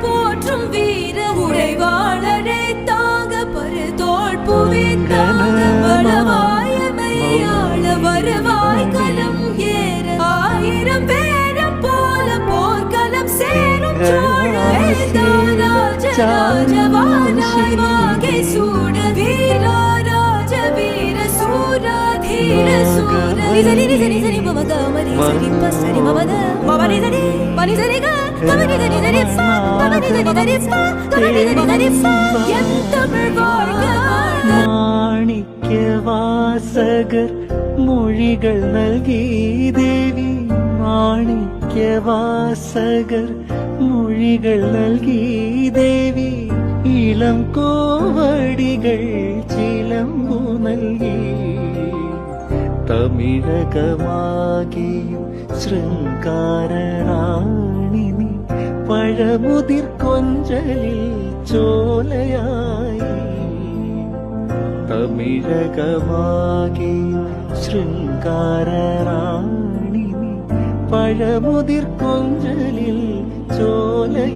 போற்றும் வீர உரைவாளரை தாங்க பருதோள் புவித்தாங்க வளவாயமையாள வருவாய் களம் ஏற ஆயிரம் பேரம் போல போர்க்களம் சேரும் ராஜராஜவானாய் வாகை சூட வீரா ராஜ வீர சூரா தீர சூர நிசரி நிசரி சரி மமத மரி சரி பசரி மமத மமரி சரி பனி சரி க கமரி சரி சரி பா கமரி சரி சரி பா கமரி சரி சரி பா என் தமிழ் வாழ்க மாணிக்ய வாசகர் மொழிகள் നൽകി ദേവി മാണിക്യ വാസകർ മൊഴികൾ നൽകി ദേവി ഇളം കോവടികൾ ചിലമ്പു നൽകി തമിഴകമാകിയും ശൃംഗാരറാണിനി പഴമുതിർ കൊഞ്ചലിൽ ചോലയായി തമിഴകമാകിയും ശൃംഗാരറാണിനി പഴമുതിർ കൊഞ്ചലിൽ ചോല